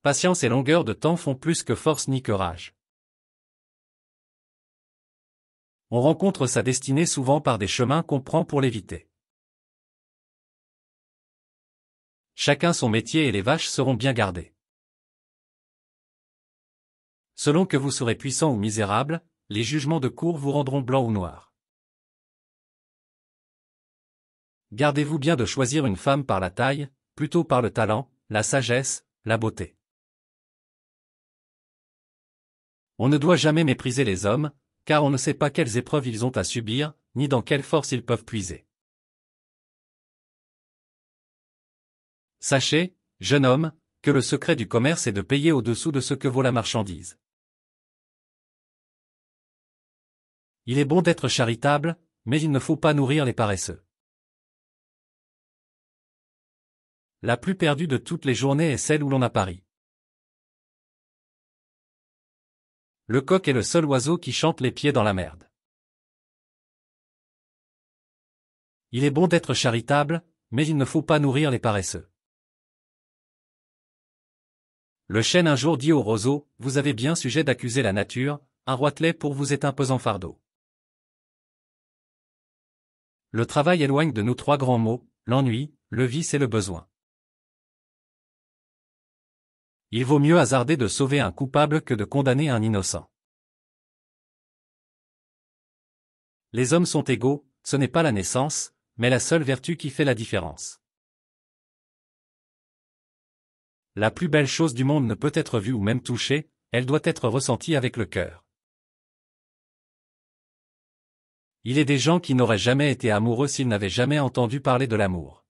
patience et longueur de temps font plus que force ni que rage. On rencontre sa destinée souvent par des chemins qu'on prend pour l'éviter. Chacun son métier et les vaches seront bien gardées. Selon que vous serez puissant ou misérable, les jugements de cour vous rendront blanc ou noir. Gardez-vous bien de choisir une femme par la taille, plutôt par le talent, la sagesse, la beauté. On ne doit jamais mépriser les hommes, car on ne sait pas quelles épreuves ils ont à subir, ni dans quelle force ils peuvent puiser. Sachez, jeune homme, que le secret du commerce est de payer au-dessous de ce que vaut la marchandise. Il est bon d'être charitable, mais il ne faut pas nourrir les paresseux. La plus perdue de toutes les journées est celle où l'on a pari. Le coq est le seul oiseau qui chante les pieds dans la merde. Il est bon d'être charitable, mais il ne faut pas nourrir les paresseux. Le chêne un jour dit au roseau, « Vous avez bien sujet d'accuser la nature, un roitelet pour vous est un pesant fardeau. » Le travail éloigne de nous trois grands mots, l'ennui, le vice et le besoin. Il vaut mieux hasarder de sauver un coupable que de condamner un innocent. Les hommes sont égaux, ce n'est pas la naissance, mais la seule vertu qui fait la différence. La plus belle chose du monde ne peut être vue ou même touchée, elle doit être ressentie avec le cœur. Il est des gens qui n'auraient jamais été amoureux s'ils n'avaient jamais entendu parler de l'amour.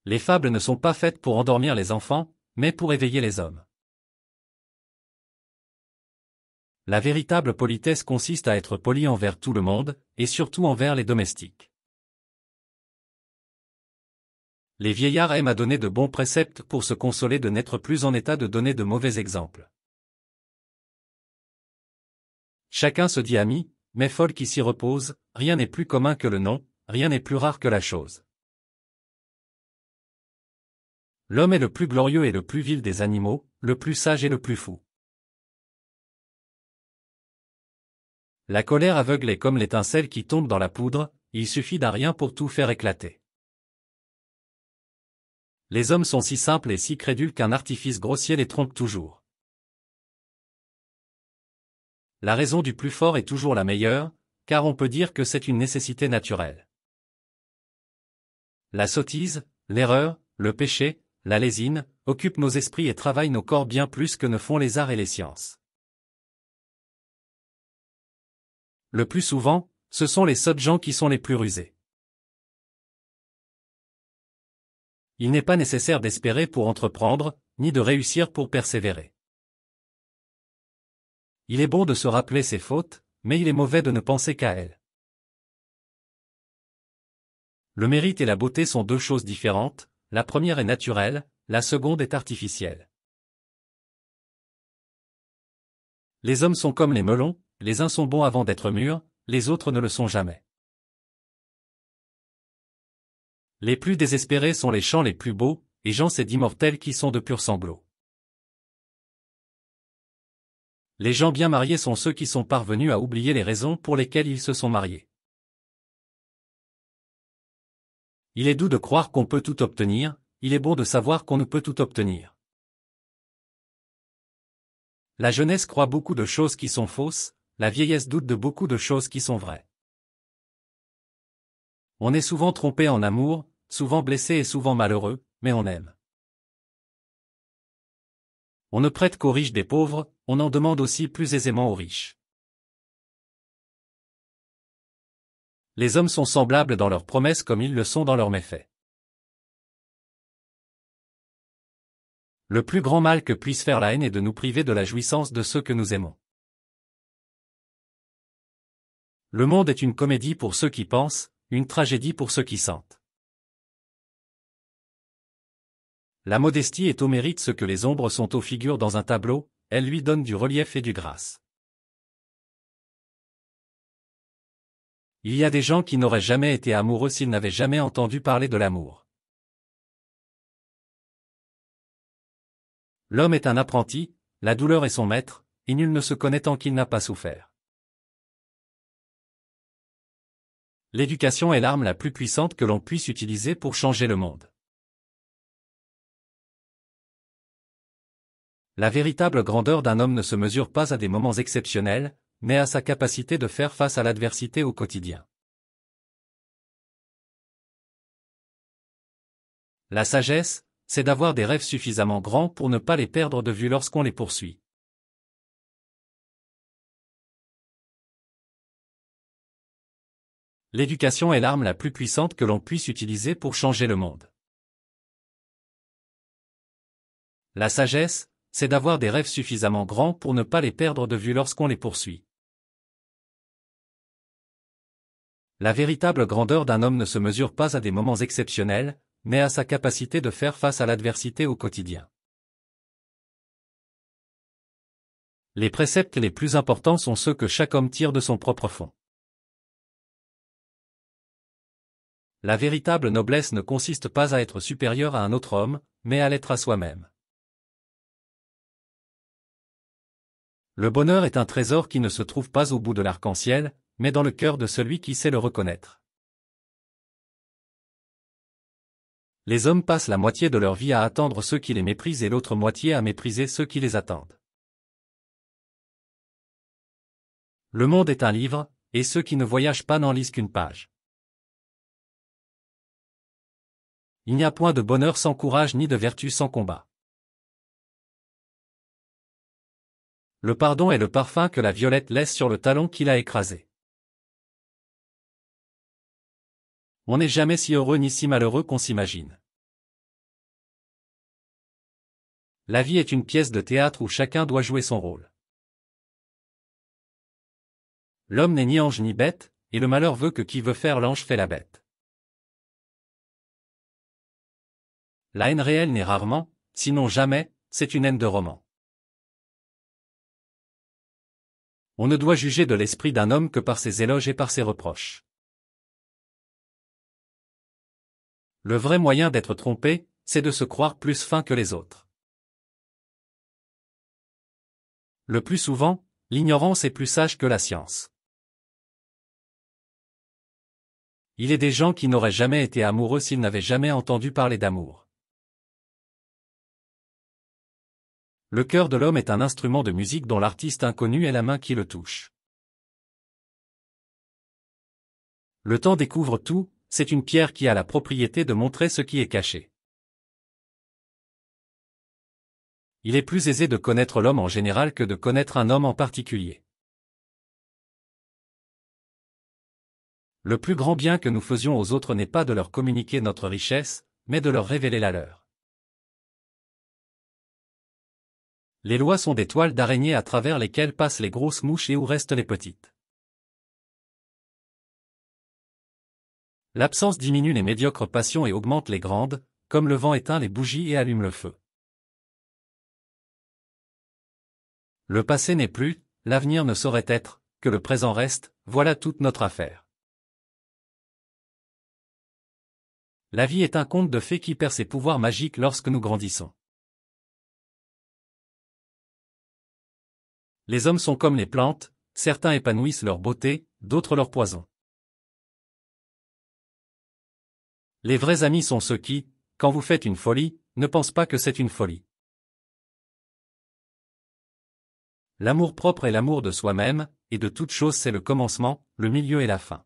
Les fables ne sont pas faites pour endormir les enfants, mais pour éveiller les hommes. La véritable politesse consiste à être poli envers tout le monde, et surtout envers les domestiques. Les vieillards aiment à donner de bons préceptes pour se consoler de n'être plus en état de donner de mauvais exemples. Chacun se dit ami, mais folle qui s'y repose, rien n'est plus commun que le nom, rien n'est plus rare que la chose. L'homme est le plus glorieux et le plus vil des animaux, le plus sage et le plus fou. La colère aveugle est comme l'étincelle qui tombe dans la poudre, il suffit d'un rien pour tout faire éclater. Les hommes sont si simples et si crédules qu'un artifice grossier les trompe toujours. La raison du plus fort est toujours la meilleure, car on peut dire que c'est une nécessité naturelle. La sottise, l'erreur, le péché, la lésine, occupent nos esprits et travaillent nos corps bien plus que ne font les arts et les sciences. Le plus souvent, ce sont les sottes gens qui sont les plus rusés. Il n'est pas nécessaire d'espérer pour entreprendre, ni de réussir pour persévérer. Il est bon de se rappeler ses fautes, mais il est mauvais de ne penser qu'à elles. Le mérite et la beauté sont deux choses différentes, la première est naturelle, la seconde est artificielle. Les hommes sont comme les melons, les uns sont bons avant d'être mûrs, les autres ne le sont jamais. Les plus désespérés sont les chants les plus beaux, et gens c'est d'immortels qui sont de purs sanglots. Les gens bien mariés sont ceux qui sont parvenus à oublier les raisons pour lesquelles ils se sont mariés. Il est doux de croire qu'on peut tout obtenir, il est bon de savoir qu'on ne peut tout obtenir. La jeunesse croit beaucoup de choses qui sont fausses, la vieillesse doute de beaucoup de choses qui sont vraies. On est souvent trompé en amour, souvent blessé et souvent malheureux, mais on aime. On ne prête qu'aux riches des pauvres, on en demande aussi plus aisément aux riches. Les hommes sont semblables dans leurs promesses comme ils le sont dans leurs méfaits. Le plus grand mal que puisse faire la haine est de nous priver de la jouissance de ceux que nous aimons. Le monde est une comédie pour ceux qui pensent, une tragédie pour ceux qui sentent. La modestie est au mérite ce que les ombres sont aux figures dans un tableau, elle lui donne du relief et du grâce. Il y a des gens qui n'auraient jamais été amoureux s'ils n'avaient jamais entendu parler de l'amour. L'homme est un apprenti, la douleur est son maître, et nul ne se connaît tant qu'il n'a pas souffert. L'éducation est l'arme la plus puissante que l'on puisse utiliser pour changer le monde. La véritable grandeur d'un homme ne se mesure pas à des moments exceptionnels, mais à sa capacité de faire face à l'adversité au quotidien. La sagesse, c'est d'avoir des rêves suffisamment grands pour ne pas les perdre de vue lorsqu'on les poursuit. L'éducation est l'arme la plus puissante que l'on puisse utiliser pour changer le monde. La sagesse, c'est d'avoir des rêves suffisamment grands pour ne pas les perdre de vue lorsqu'on les poursuit. La véritable grandeur d'un homme ne se mesure pas à des moments exceptionnels, mais à sa capacité de faire face à l'adversité au quotidien. Les préceptes les plus importants sont ceux que chaque homme tire de son propre fond. La véritable noblesse ne consiste pas à être supérieur à un autre homme, mais à l'être à soi-même. Le bonheur est un trésor qui ne se trouve pas au bout de l'arc-en-ciel, mais dans le cœur de celui qui sait le reconnaître. Les hommes passent la moitié de leur vie à attendre ceux qui les méprisent et l'autre moitié à mépriser ceux qui les attendent. Le monde est un livre, et ceux qui ne voyagent pas n'en lisent qu'une page. Il n'y a point de bonheur sans courage ni de vertu sans combat. Le pardon est le parfum que la violette laisse sur le talon qui l'a écrasé. On n'est jamais si heureux ni si malheureux qu'on s'imagine. La vie est une pièce de théâtre où chacun doit jouer son rôle. L'homme n'est ni ange ni bête, et le malheur veut que qui veut faire l'ange fait la bête. La haine réelle n'est rarement, sinon jamais, c'est une haine de roman. On ne doit juger de l'esprit d'un homme que par ses éloges et par ses reproches. Le vrai moyen d'être trompé, c'est de se croire plus fin que les autres. Le plus souvent, l'ignorance est plus sage que la science. Il est des gens qui n'auraient jamais été amoureux s'ils n'avaient jamais entendu parler d'amour. Le cœur de l'homme est un instrument de musique dont l'artiste inconnu est la main qui le touche. Le temps découvre tout, c'est une pierre qui a la propriété de montrer ce qui est caché. Il est plus aisé de connaître l'homme en général que de connaître un homme en particulier. Le plus grand bien que nous faisions aux autres n'est pas de leur communiquer notre richesse, mais de leur révéler la leur. Les lois sont des toiles d'araignée à travers lesquelles passent les grosses mouches et où restent les petites. L'absence diminue les médiocres passions et augmente les grandes, comme le vent éteint les bougies et allume le feu. Le passé n'est plus, l'avenir ne saurait être, que le présent reste, voilà toute notre affaire. La vie est un conte de fées qui perd ses pouvoirs magiques lorsque nous grandissons. Les hommes sont comme les plantes, certains épanouissent leur beauté, d'autres leur poison. Les vrais amis sont ceux qui, quand vous faites une folie, ne pensent pas que c'est une folie. L'amour-propre est l'amour de soi-même, et de toute chose c'est le commencement, le milieu et la fin.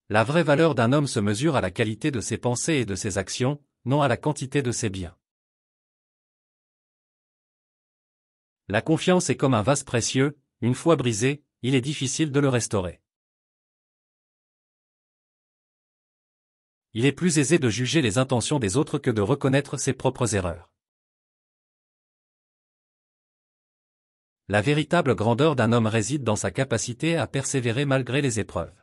La vraie valeur d'un homme se mesure à la qualité de ses pensées et de ses actions, non à la quantité de ses biens. La confiance est comme un vase précieux, une fois brisé, il est difficile de le restaurer. Il est plus aisé de juger les intentions des autres que de reconnaître ses propres erreurs. La véritable grandeur d'un homme réside dans sa capacité à persévérer malgré les épreuves.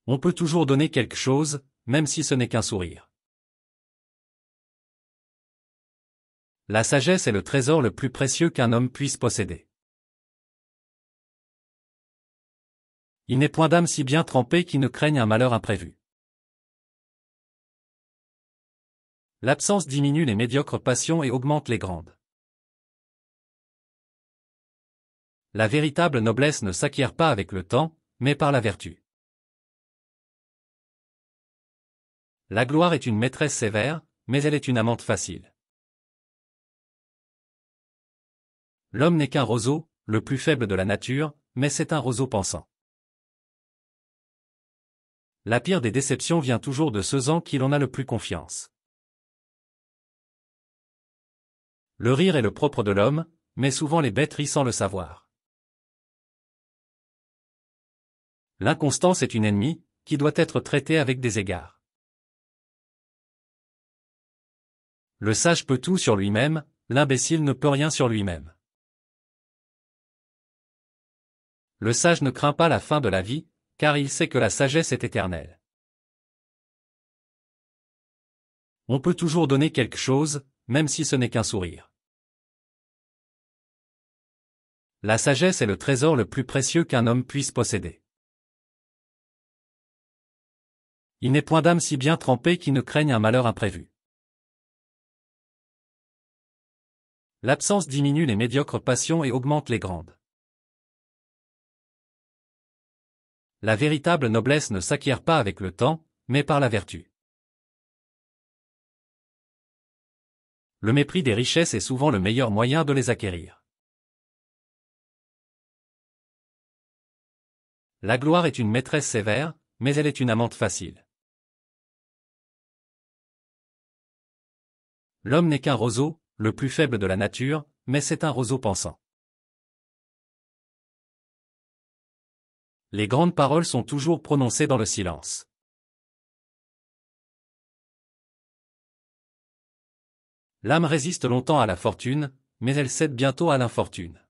On peut toujours donner quelque chose, même si ce n'est qu'un sourire. La sagesse est le trésor le plus précieux qu'un homme puisse posséder. Il n'est point d'âme si bien trempée qui ne craigne un malheur imprévu. L'absence diminue les médiocres passions et augmente les grandes. La véritable noblesse ne s'acquiert pas avec le temps, mais par la vertu. La gloire est une maîtresse sévère, mais elle est une amante facile. L'homme n'est qu'un roseau, le plus faible de la nature, mais c'est un roseau pensant. La pire des déceptions vient toujours de ceux en qui l'on a le plus confiance. Le rire est le propre de l'homme, mais souvent les bêtes rient sans le savoir. L'inconstance est une ennemie, qui doit être traitée avec des égards. Le sage peut tout sur lui-même, l'imbécile ne peut rien sur lui-même. Le sage ne craint pas la fin de la vie, car il sait que la sagesse est éternelle. On peut toujours donner quelque chose, même si ce n'est qu'un sourire. La sagesse est le trésor le plus précieux qu'un homme puisse posséder. Il n'est point d'âme si bien trempée qui ne craigne un malheur imprévu. L'absence diminue les médiocres passions et augmente les grandes. La véritable noblesse ne s'acquiert pas avec le temps, mais par la vertu. Le mépris des richesses est souvent le meilleur moyen de les acquérir. La gloire est une maîtresse sévère, mais elle est une amante facile. L'homme n'est qu'un roseau, le plus faible de la nature, mais c'est un roseau pensant. Les grandes paroles sont toujours prononcées dans le silence. L'âme résiste longtemps à la fortune, mais elle cède bientôt à l'infortune.